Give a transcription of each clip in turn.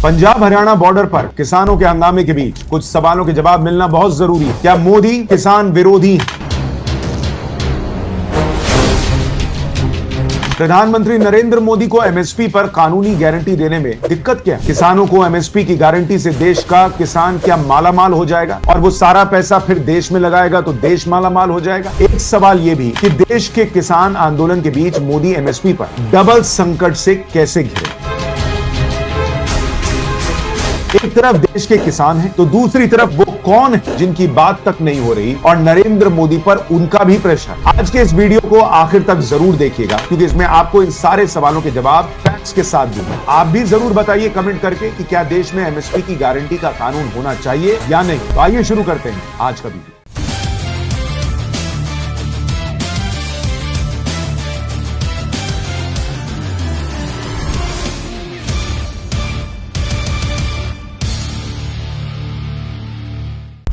Punjab Haryana border पर किसानों के हंगामे के बीच कुछ सवालों के जवाब मिलना बहुत जरूरी है। क्या मोदी किसान विरोधी? प्रधानमंत्री नरेंद्र मोदी को एमएसपी पर कानूनी गारंटी देने में दिक्कत क्या है? किसानों को एमएसपी की गारंटी से देश का किसान क्या मालामाल हो जाएगा और वो सारा पैसा फिर देश में लगाएगा तो देश मालामाल हो जाएगा? एक सवाल ये भी कि देश के किसान आंदोलन के बीच मोदी एमएसपी पर डबल संकट से कैसे घिरे। एक तरफ देश के किसान हैं तो दूसरी तरफ वो कौन है जिनकी बात तक नहीं हो रही और नरेंद्र मोदी पर उनका भी प्रेशर। आज के इस वीडियो को आखिर तक जरूर देखिएगा क्योंकि इसमें आपको इन सारे सवालों के जवाब फैक्ट्स के साथ दूंगा। आप भी जरूर बताइए कमेंट करके कि क्या देश में एमएसपी की गारंटी का कानून होना चाहिए या नहीं। तो आइए शुरू करते हैं आज का वीडियो।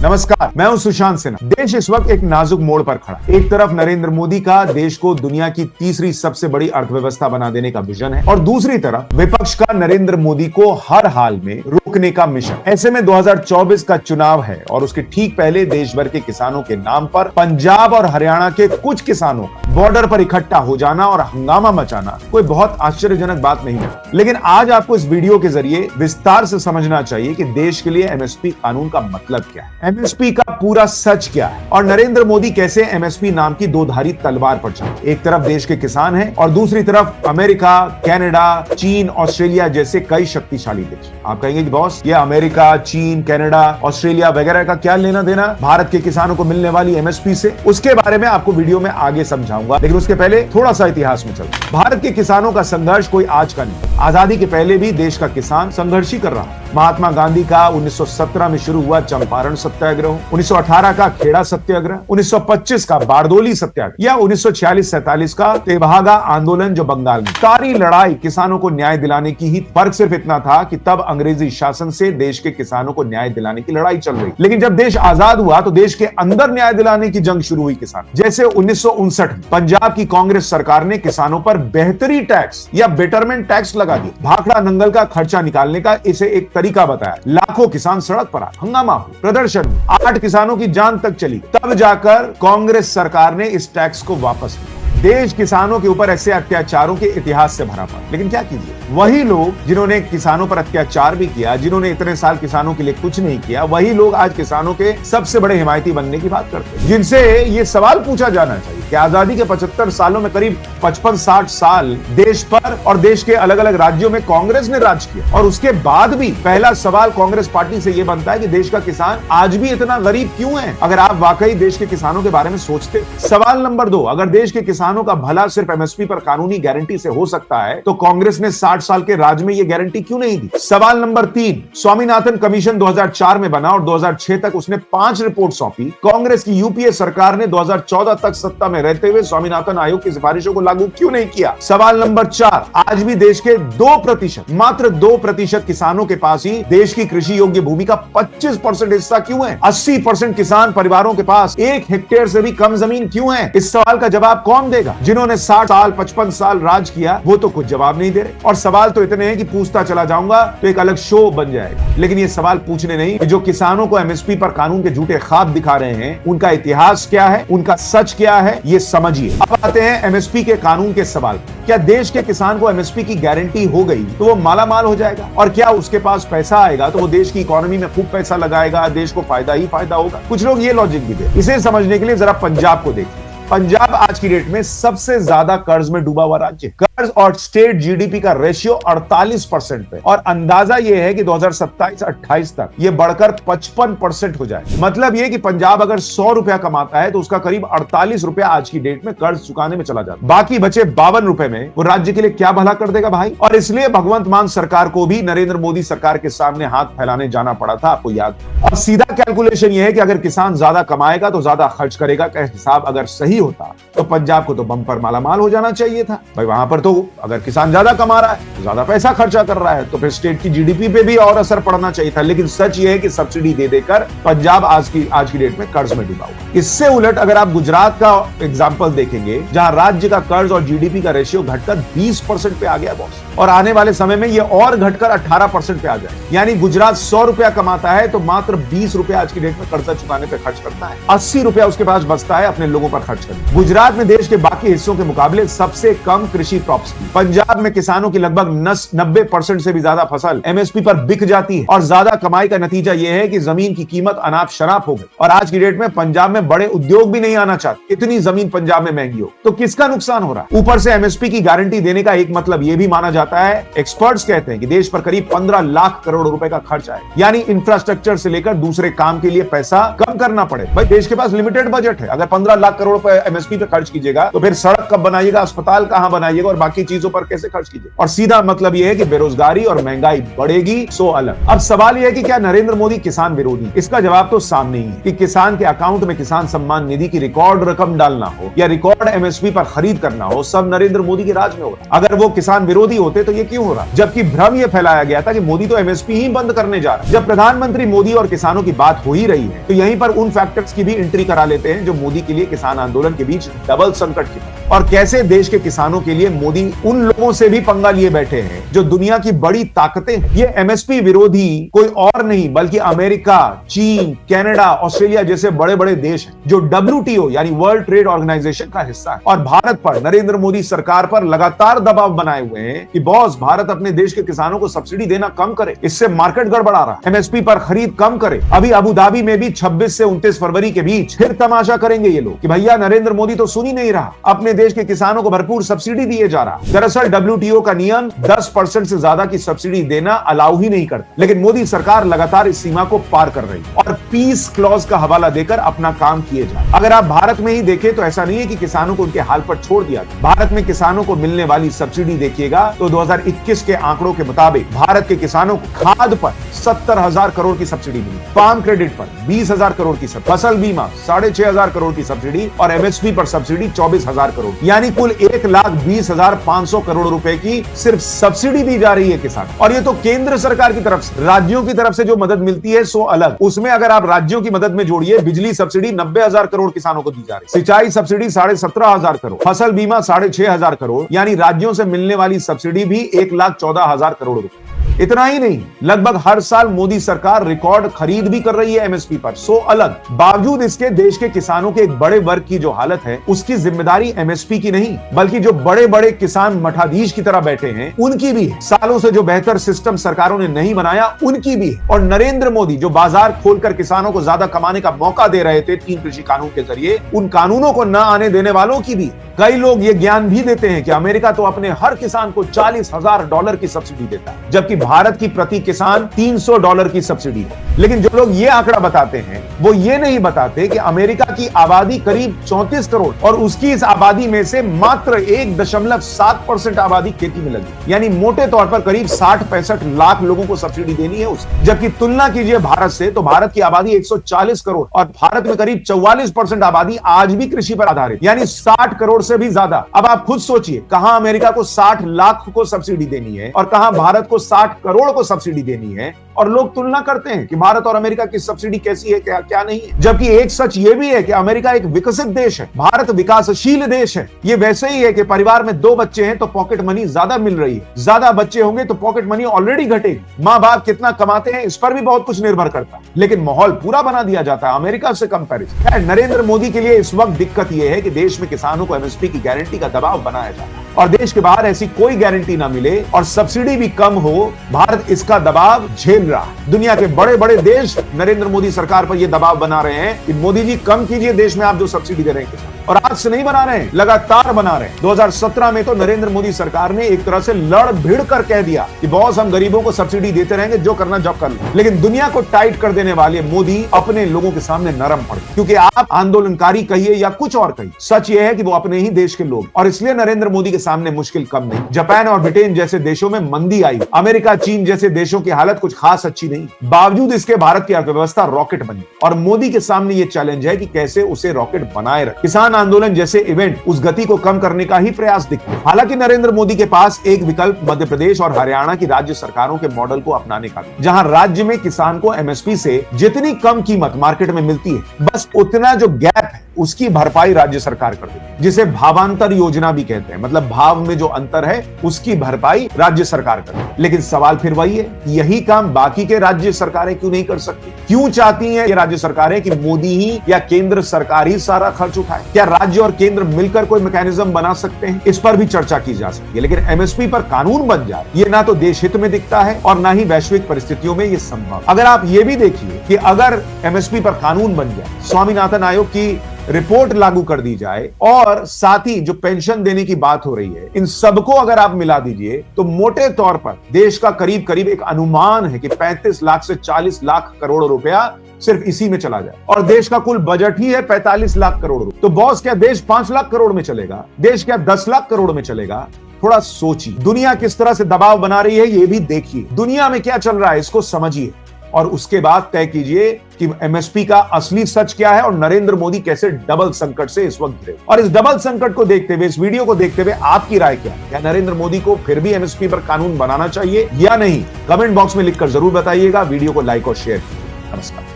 नमस्कार, मैं हूं सुशांत सिन्हा। देश इस वक्त एक नाजुक मोड़ पर खड़ा। एक तरफ नरेंद्र मोदी का देश को दुनिया की तीसरी सबसे बड़ी अर्थव्यवस्था बना देने का विजन है और दूसरी तरफ विपक्ष का नरेंद्र मोदी को हर हाल में रोकने का मिशन। ऐसे में 2024 का चुनाव है और उसके ठीक पहले देश भर के किसानों के नाम पर पंजाब और हरियाणा के कुछ किसानों का बॉर्डर पर इकट्ठा हो जाना और हंगामा मचाना कोई बहुत आश्चर्यजनक बात नहीं है। लेकिन आज आपको इस वीडियो के जरिए विस्तार से समझना चाहिए कि देश के लिए एमएसपी कानून का मतलब क्या है, एमएसपी का पूरा सच क्या है और नरेंद्र मोदी कैसे एमएसपी नाम की दोधारी तलवार पर चढ़े। एक तरफ देश के किसान हैं और दूसरी तरफ अमेरिका, कनाडा, चीन, ऑस्ट्रेलिया जैसे कई शक्तिशाली देश। आप कहेंगे कि बॉस ये अमेरिका, चीन, कनाडा, ऑस्ट्रेलिया वगैरह का क्या लेना देना भारत के किसानों को मिलने वाली एमएसपी से? उसके बारे में आपको वीडियो में आगे समझाऊंगा, लेकिन उसके पहले थोड़ा सा इतिहास में चलते। भारत के किसानों का संघर्ष कोई आज का नहीं। आजादी के पहले भी देश का किसान संघर्ष ही कर रहा है। महात्मा गांधी का 1917 में शुरू हुआ चंपारण सत्याग्रह, 1918 का खेड़ा सत्याग्रह, 1925 का बारडोली सत्याग्रह या 1946-47 का तेभागा आंदोलन जो बंगाल में, सारी लड़ाई किसानों को न्याय दिलाने की ही। फर्क सिर्फ इतना था कि तब अंग्रेजी शासन से देश के किसानों को न्याय दिलाने की लड़ाई चल रही। लेकिन जब देश आजाद हुआ तो देश के अंदर न्याय दिलाने की जंग शुरू हुई किसान। जैसे 1959 में पंजाब की कांग्रेस सरकार ने किसानों पर बेहतरी टैक्स या बेटरमेंट टैक्स लगा दिया। भाखड़ा नंगल का खर्चा निकालने का इसे एक तरीका बताया। लाखों किसान सड़क पर आए, हंगामा हुआ, प्रदर्शन, 8 किसानों की जान तक चली। तब जाकर कांग्रेस सरकार ने इस टैक्स को वापस लिया। देश किसानों के ऊपर ऐसे अत्याचारों के इतिहास से भरा पड़ा। लेकिन क्या कीजिए, वही लोग जिन्होंने किसानों पर अत्याचार भी किया, जिन्होंने इतने साल किसानों के लिए कुछ नहीं किया, वही लोग आज किसानों के सबसे बड़े हिमायती बनने की बात करते हैं। जिनसे ये सवाल पूछा जाना चाहिए कि आजादी के 75 सालों में करीब 55-60 साल देश पर और देश के अलग अलग राज्यों में कांग्रेस ने राज किया और उसके बाद भी पहला सवाल कांग्रेस पार्टी से यह बनता है कि देश का किसान आज भी इतना गरीब क्यों है, अगर आप वाकई देश के किसानों के बारे में सोचते। सवाल नंबर 2, अगर देश के किसानों का भला सिर्फ एमएसपी पर कानूनी गारंटी से हो सकता है तो कांग्रेस ने 60 साल के राज में यह गारंटी क्यों नहीं दी? सवाल नंबर 3, स्वामीनाथन कमीशन 2004 में बना और 2006 तक उसने 5 रिपोर्ट सौंपी। कांग्रेस की यूपीए सरकार ने 2014 तक सत्ता में रहते हुए स्वामीनाथन आयोग की सिफारिशों को लागू क्यों नहीं किया? सवाल नंबर 4, आज भी देश के 2%, मात्र 2% किसानों के पास ही देश की कृषि योग्य भूमि का 25% हिस्सा क्यों है? 80% किसान परिवारों के पास 1 हेक्टेयर से भी कम जमीन क्यों है? इस सवाल का जवाब कौन देगा? जिन्होंने 60 साल 55 साल राज किया वो तो कुछ जवाब नहीं दे रहे। और सवाल तो इतने हैं कि पूछता चला जाऊंगा तो एक अलग शो बन जाएगा। लेकिन ये सवाल पूछने नहीं कि जो किसानों को एमएसपी पर कानून के झूठे ख्वाब दिखा रहे हैं उनका इतिहास क्या है, उनका सच क्या है, ये समझिए। अब आते हैं एमएसपी के कानून के सवाल। क्या देश के किसान को एमएसपी की गारंटी हो गई तो वो मालामाल हो जाएगा और क्या उसके पास पैसा आएगा तो वो देश की इकोनॉमी में खूब पैसा लगाएगा, देश को फायदा ही फायदा होगा? कुछ लोग ये लॉजिक भी दे। इसे समझने के लिए जरा पंजाब को देखिए। पंजाब आज की डेट में सबसे ज्यादा कर्ज में डूबा हुआ राज्य। कर्ज और स्टेट जीडीपी का रेशियो 48% पे और अंदाजा यह है कि 2027-28 तक ये बढ़कर 55% हो जाए। मतलब ये कि पंजाब अगर 100 रुपया कमाता है तो उसका करीब 48 रुपया आज की डेट में कर्ज चुकाने में चला जाता। बाकी बचे 52 रुपए में वो राज्य के लिए क्या भला कर देगा भाई? और इसलिए भगवंत मान सरकार को भी नरेंद्र मोदी सरकार के सामने हाथ फैलाने जाना पड़ा था, आपको याद। अब सीधा कैलकुलेशन यह है कि अगर किसान ज्यादा कमाएगा तो ज्यादा खर्च करेगा का हिसाब अगर सही सही होता तो पंजाब को तो बम्पर मालामाल हो जाना चाहिए था भाई। वहां पर तो अगर किसान ज्यादा कमा रहा है, ज्यादा पैसा खर्चा कर रहा है, तो फिर स्टेट की जीडीपी पे भी और असर पड़ना चाहिए था। लेकिन सच ये है कि सब्सिडी दे देकर पंजाब आज की डेट में कर्ज में डूबा हुआ। इससे उलट अगर आप गुजरात का एग्जाम्पल देखेंगे, जहां राज्य का कर्ज और जीडीपी का रेशियो घटकर 20% पे आ गया बॉस, और आने वाले समय में ये और घटकर 18% पे आ जाए। यानी गुजरात 100 रुपया कमाता है तो मात्र 20 रुपया आज की डेट में कर्जा चुकाने पर खर्च करता है, 80 रुपया उसके पास बचता है अपने लोगों पर खर्च करने। गुजरात में देश के बाकी हिस्सों के मुकाबले सबसे कम कृषि क्रॉप्स की। पंजाब में किसानों की लगभग 90% से भी ज्यादा फसल एमएसपी पर बिक जाती है, और ज्यादा कमाई का नतीजा यह है कि जमीन की कीमत अनाप शनाप हो गई, और आज की डेट में पंजाब में बड़े उद्योग भी नहीं आना चाहते, इतनी जमीन पंजाब में महंगी हो। तो किसका नुकसान हो रहा है? ऊपर से एमएसपी की गारंटी देने का एक मतलब यह भी माना जाता है, एक्सपर्ट्स कहते हैं कि देश पर करीब 15 लाख करोड़ रुपए का खर्च आए, यानी इंफ्रास्ट्रक्चर से लेकर दूसरे काम के लिए पैसा कम करना पड़े। भाई देश के पास लिमिटेड बजट है, अगर 15 लाख करोड़ रुपए एमएसपी पे खर्च कीजिएगा तो फिर सड़क कब बनाइएगा, अस्पताल कहां बनाइएगा, और बाकी चीजों पर कैसे खर्च कीजिएगा। और सीधा मतलब यह है कि बेरोजगारी और महंगाई बढ़ेगी, सो अलग। अब सवाल यह है कि क्या नरेंद्र मोदी किसान विरोधी? इसका जवाब तो सामने ही है कि किसान के अकाउंट में किसान सम्मान निधि की रिकॉर्ड रकम डालना हो या रिकॉर्ड एमएसपी पर खरीद करना हो, सब नरेंद्र मोदी के राज में हो रहा है। अगर वो किसान विरोधी होते तो ये क्यों हो रहा? जबकि भ्रम यह फैलाया गया था कि मोदी तो एमएसपी ही बंद करने जा रहा है। जब प्रधानमंत्री मोदी और किसानों की बात हो ही रही है तो यहीं पर उन फैक्टर्स की भी एंट्री करा लेते हैं जो मोदी के लिए किसान आंदोलन के बीच डबल संकट की, और कैसे देश के किसानों के लिए मोदी उन लोगों से भी पंगा लिए बैठे हैं जो दुनिया की बड़ी ताकतें हैं। ये एमएसपी विरोधी कोई और नहीं बल्कि अमेरिका, चीन, कनाडा, ऑस्ट्रेलिया जैसे बड़े बड़े देश हैं जो WTO यानी वर्ल्ड ट्रेड ऑर्गेनाइजेशन का हिस्सा है, और भारत पर नरेंद्र मोदी सरकार पर लगातार दबाव बनाए हुए हैं कि बॉस भारत अपने देश के किसानों को सब्सिडी देना कम करे, इससे मार्केट गड़बड़ा रहा है, एमएसपी पर खरीद कम करे। अभी अबू धाबी में भी 26 से 29 फरवरी के बीच फिर तमाशा करेंगे ये लोग कि भैया नरेंद्र मोदी तो सुन ही नहीं रहा, अपने देश के किसानों को भरपूर सब्सिडी दिए जा रहा। दरअसल WTO का नियम 10% से ज्यादा की सब्सिडी देना अलाउ ही नहीं करता, लेकिन मोदी सरकार लगातार इस सीमा को पार कर रही है और पीस क्लॉज का हवाला देकर अपना काम किए जा। अगर आप भारत में ही देखें तो ऐसा नहीं है कि किसानों को उनके हाल पर छोड़ दिया। भारत में किसानों को मिलने वाली सब्सिडी देखिएगा तो 2021 के आंकड़ों के मुताबिक भारत के किसानों को खाद पर 70,000 करोड़ की सब्सिडी मिली, पाम क्रेडिट पर 20,000 करोड़ की सब्सिडी, फसल बीमा 6,500 करोड़ की सब्सिडी, और एमएसपी पर सब्सिडी 24,000 करोड़, यानी कुल 1,20,500 करोड़ रुपए की सिर्फ सब्सिडी दी जा रही है किसान। और ये तो केंद्र सरकार की तरफ से, राज्यों की तरफ से जो मदद मिलती है सो अलग। उसमें अगर आप राज्यों की मदद में जोड़िए, बिजली सब्सिडी 90,000 करोड़ किसानों को दी जा रही है, सिंचाई सब्सिडी 17,500 करोड़, फसल बीमा 6,500 करोड़, यानी राज्यों से मिलने वाली सब्सिडी भी 1,14,000 करोड़ रुपए। इतना ही नहीं, लगभग हर साल मोदी सरकार रिकॉर्ड खरीद भी कर रही है एमएसपी पर, सो अलग। बावजूद इसके देश के किसानों के एक बड़े वर्ग की जो हालत है उसकी जिम्मेदारी एमएसपी की नहीं बल्कि जो बड़े बड़े किसान मठाधीश की तरह बैठे हैं उनकी भी है। सालों से जो बेहतर सिस्टम सरकारों ने नहीं बनाया उनकी भी है, और नरेंद्र मोदी जो बाजार खोलकर किसानों को ज्यादा कमाने का मौका दे रहे थे 3 कृषि कानून के जरिए, उन कानूनों को न आने देने वालों की भी। कई लोग ये ज्ञान भी देते हैं कि अमेरिका तो अपने हर किसान को $40,000 की सब्सिडी देता है, जबकि भारत की प्रति किसान $300 की सब्सिडी है। लेकिन जो लोग ये आंकड़ा बताते हैं वो ये नहीं बताते कि अमेरिका की आबादी करीब 34 करोड़ और उसकी इस आबादी में से मात्र 1.7% आबादी खेती में लगी, यानी मोटे तौर पर करीब 60-65 लाख लोगों को सब्सिडी देनी है उसे। जबकि तुलना कीजिए भारत से तो भारत की आबादी 140 करोड़ और भारत में करीब 44% आबादी आज भी कृषि पर आधारित, यानी 60 करोड़ से भी ज्यादा। अब आप खुद सोचिए, कहां अमेरिका को 60 लाख को सब्सिडी देनी है और कहां भारत को 60 करोड़ को सब्सिडी देनी है, और लोग तुलना करते हैं कि भारत और अमेरिका की सब्सिडी कैसी है, क्या नहीं है। जबकि एक सच ये भी है कि अमेरिका एक विकसित देश है, भारत विकासशील देश है। ये वैसे ही है कि परिवार में 2 बच्चे हैं तो पॉकेट मनी ज्यादा मिल रही है, ज्यादा बच्चे होंगे तो पॉकेट मनी ऑलरेडी घटेगी। माँ बाप कितना कमाते हैं इस पर भी बहुत कुछ निर्भर करता है, लेकिन माहौल पूरा बना दिया जाता है अमेरिका से कंपैरिजन। नरेंद्र मोदी के लिए इस वक्त दिक्कत यह है कि देश में किसानों को एमएसपी की गारंटी का दबाव बनाया जाता है और देश के बाहर ऐसी कोई गारंटी ना मिले और सब्सिडी भी कम हो, भारत इसका दबाव झेल रहा है। दुनिया के बड़े बड़े देश नरेंद्र मोदी सरकार पर यह दबाव बना रहे हैं कि मोदी जी कम कीजिए देश में आप जो सब्सिडी दे रहे हैं, और आज से नहीं बना रहे हैं, लगातार बना रहे हैं। 2017 में तो नरेंद्र मोदी सरकार ने एक तरह से लड़ भिड़ कर कह दिया कि बॉस हम गरीबों को सब्सिडी देते रहेंगे, जो करना जब कर लो। लेकिन दुनिया को टाइट कर देने वाले मोदी अपने लोगों के सामने नरम पड़े, क्योंकि आप आंदोलनकारी कहिए या कुछ और कहिए, सच यह है कि वो अपने ही देश के लोग, और इसलिए नरेंद्र मोदी के सामने मुश्किल कम नहीं। जापान और ब्रिटेन जैसे देशों में मंदी आई, अमेरिका, चीन जैसे देशों की हालत कुछ खास अच्छी नहीं, बावजूद इसके भारत की अर्थव्यवस्था रॉकेट बनी, और मोदी के सामने यह चैलेंज है कि कैसे उसे रॉकेट बनाए रखे। किसान किसान आंदोलन जैसे इवेंट उस गति को कम करने का ही प्रयास दिखते हैं। हालांकि नरेंद्र मोदी के पास एक विकल्प मध्य प्रदेश और हरियाणा की राज्य सरकारों के मॉडल को अपनाने का, जहां राज्य में किसान को एमएसपी से जितनी कम कीमत मार्केट में मिलती है, बस उतना जो गैप है उसकी भरपाई राज्य सरकार कर देती है, जिसे भावांतर योजना भी कहते हैं। मतलब भाव में जो अंतर है उसकी भरपाई राज्य सरकार करती है। लेकिन सवाल फिर वही है, यही काम बाकी के राज्य सरकारें क्यों नहीं कर सकती? क्यों चाहती हैं ये राज्य सरकारें कि मोदी ही या केंद्र सरकार ही सारा खर्च उठाए? क्या राज्य और केंद्र मिलकर कोई मैकेनिज्म बना सकते हैं? इस पर भी चर्चा की जा सकती है। लेकिन एमएसपी पर कानून बन जाए, ये ना तो देश हित में दिखता है और ना ही वैश्विक परिस्थितियों में ये संभव। अगर आप ये भी देखिए कि अगर एमएसपी पर कानून बन जाए, स्वामीनाथन आयोग की रिपोर्ट लागू कर दी जाए और साथ ही जो पेंशन देने की बात हो रही है, इन सबको अगर आप मिला दीजिए तो मोटे तौर पर देश का करीब करीब एक अनुमान है कि 35 लाख से 40 लाख करोड़ रुपया सिर्फ इसी में चला जाए। और देश का कुल बजट ही है 45 लाख करोड़ रुपए। तो बॉस, क्या देश 5 लाख करोड़ में चलेगा? देश क्या 10 लाख करोड़ में चलेगा? थोड़ा सोचिए। दुनिया किस तरह से दबाव बना रही है ये भी देखिए। दुनिया में क्या चल रहा है इसको समझिए और उसके बाद तय कीजिए कि एमएसपी का असली सच क्या है और नरेंद्र मोदी कैसे डबल संकट से इस वक्त घिरे। और इस डबल संकट को देखते हुए, इस वीडियो को देखते हुए आपकी राय क्या है? क्या नरेंद्र मोदी को फिर भी एमएसपी पर कानून बनाना चाहिए या नहीं? कमेंट बॉक्स में लिखकर जरूर बताइएगा। वीडियो को लाइक और शेयर कीजिए। नमस्कार।